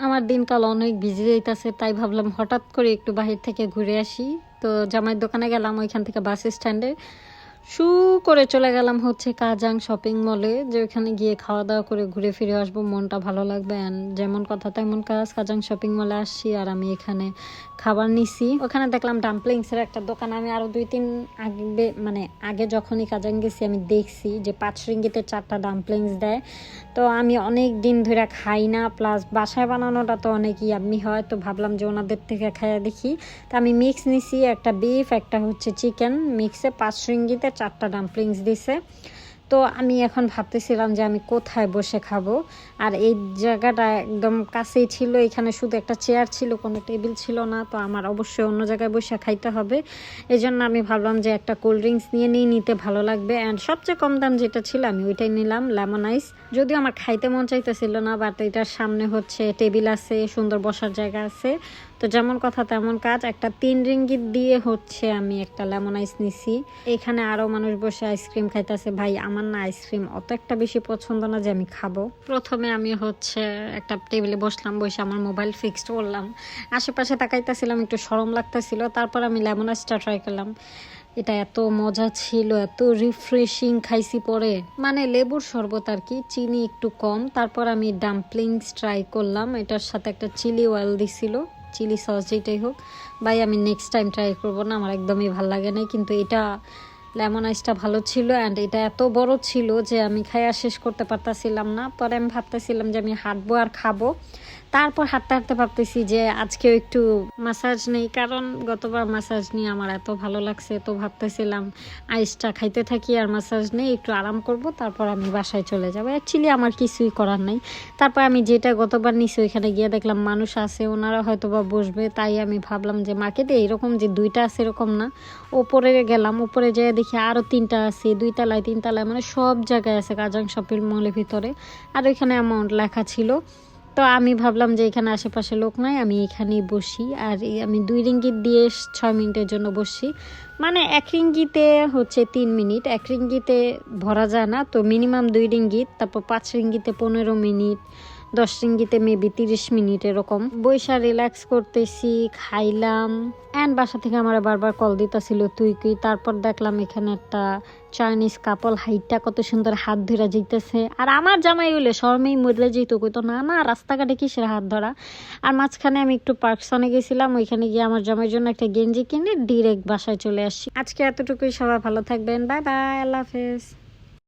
আমার দিনকাল অনেক বিজি যাইতাছে, তাই ভাবলাম হঠাৎ করে একটু বাহির থেকে ঘুরে আসি। তো জামাইয়ের দোকানে গেলাম, ওইখান থেকে বাস স্ট্যান্ডে শু করে চলে গেলাম হচ্ছে কাজাং শপিং মলে, যে ওইখানে গিয়ে খাওয়া দাওয়া করে ঘুরে ফিরে আসবো, মনটা ভালো লাগবে। অ্যান্ড যেমন কথা তেমন কাজ, কাজাং শপিং মলে আসছি আর আমি এখানে খাবার নিছি। ওখানে দেখলাম ডাম্পলিংসের একটা দোকান। আমি আরও 2-3 আগে যখনই কাজাং গেছি আমি দেখছি যে 5 রিঙ্গিতে 4টা ডাম্পলিংস দেয়। তো আমি অনেক দিন ধরে খাই না, প্লাস বাসায় বানানোটা তো অনেক ইয়াম্মি হয়, তো ভাবলাম যে ওনাদের থেকে খাইয়া দেখি। তো আমি মিক্স নিছি, একটা বিফ, একটা হচ্ছে চিকেন, মিক্সে 5 রিঙ্গিতে 4টা ডাম্পলিংস দিছে। তো আমি এখন ভাবতেছিলাম যে আমি কোথায় বসে খাবো। আর এই জায়গাটা একদম কাছেই ছিল, এখানে শুধু একটা চেয়ার ছিল, কোনো টেবিল ছিল না। তো আমার অবশ্যই অন্য জায়গায় বসে খাইতে হবে। এই জন্য আমি ভাবলাম যে একটা কোল্ড ড্রিঙ্কস নিতে ভালো লাগবে। অ্যান্ড সবচেয়ে কম দাম যেটা ছিল আমি ওইটাই নিলাম, লেমন আইস। যদিও আমার খাইতে মন চাইতেছিল না, বাট এটার সামনে হচ্ছে টেবিল আছে, সুন্দর বসার জায়গা আছে। তো যেমন কথা তেমন কাজ, একটা 3 রিঙ্গিত দিয়ে হচ্ছে আমি একটা লেমন আইস নিছি। এখানে আরও মানুষ বসে আইসক্রিম খাইতেছে। ভাই আমার না আইসক্রিম অত একটা বেশি পছন্দ না যে আমি খাবো। প্রথমে আমি হচ্ছে একটা টেবিলে বসলাম, বসে আমার মোবাইল ফিক্সড করলাম, আশেপাশে তাকাইতেছিলাম, একটু শরম লাগতেছিল। তারপর আমি লেমন আইসটা ট্রাই করলাম। এটা এত মজা ছিল, এত রিফ্রেশিং খাইছি পরে, মানে লেবুর শরবত আর কি, চিনি একটু কম। তারপর আমি ডাম্পলিংস ট্রাই করলাম, এটার সাথে একটা চিলি অয়েল দিছিল, চিলি সস যেটাই হোক। ভাই আমি নেক্সট টাইম ট্রাই করবো না, আমার একদমই ভালো লাগে নাই। কিন্তু এটা লেমন আইসটা ভালো ছিল। অ্যান্ড এটা এত বড় ছিল যে আমি খাইয়া শেষ করতে পারতাছিলাম না। পরে আমি ভাবতেছিলাম যে আমি হাঁটবো আর খাবো। তারপর হাঁটতে হাঁটতে ভাবতেছি যে আজকেও একটু মাসাজ নেই, কারণ গতবার মাসাজ নিয়ে আমার এত ভালো লাগছে। তো ভাবতেছিলাম আইসটা খাইতে থাকি আর মাসাজ নেই, একটু আরাম করব, তারপর আমি বাসায় চলে যাবো। অ্যাকচুয়ালি আমার কিছুই করার নাই। তারপর আমি যেটা গতবার নিছি ওইখানে গিয়ে দেখলাম মানুষ আছে, ওনারা হয়তো বা বসবে, তাই আমি ভাবলাম যে মার্কেটে এরকম যে 2টা আছে এরকম না। ওপরে গেলাম, উপরে যেয়ে দেখি আরও 3টা আছে, 2 তলায় 3 তলায়, মানে সব জায়গায় আছে কাজাং শপিং মলের ভিতরে। আর ওইখানে অ্যামাউন্ট লেখা ছিল। তো আমি ভাবলাম যে এখানে আশেপাশে লোক নাই, আমি এখানেই বসি। আর আমি 2 রিঙ্গিত দিয়ে 6 মিনিটের জন্য বসি, মানে 1 রিঙ্গিতে হচ্ছে 3 মিনিট, 1 রিঙ্গিতে ভরা যায় না। তো মিনিমাম 2 রিঙ্গিত, তারপর 5 রিঙ্গিতে 15 মিনিট, 10 রিঙ্গিতে মেবি 30 মিনিট, এরকম বৈশা রিল্যাক্স করতেছি, খাইলাম। অ্যান্ড বাসা থেকে আমার বারবার কল দিতেছিল তুই কি। তারপর দেখলাম এখানে একটা চাইনিজ কাপল, হাইটটা কত সুন্দর, হাত ধরা যাইতেছে। আর আমার জামাই হইলে শর্মেই মরলে যেত, কইতো না না রাস্তাঘাটে কিসের হাত ধরা। আর মাঝখানে আমি একটু পার্কসনে গেছিলাম, ওইখানে গিয়ে আমার জামাইয়ের জন্য একটা গেঞ্জি কিনে ডিরেক্ট বাসায় চলে আসছি। আজকে এতটুকুই, সবাই ভালো থাকবেন, বাই বাই, আল্লাহ হাফেজ।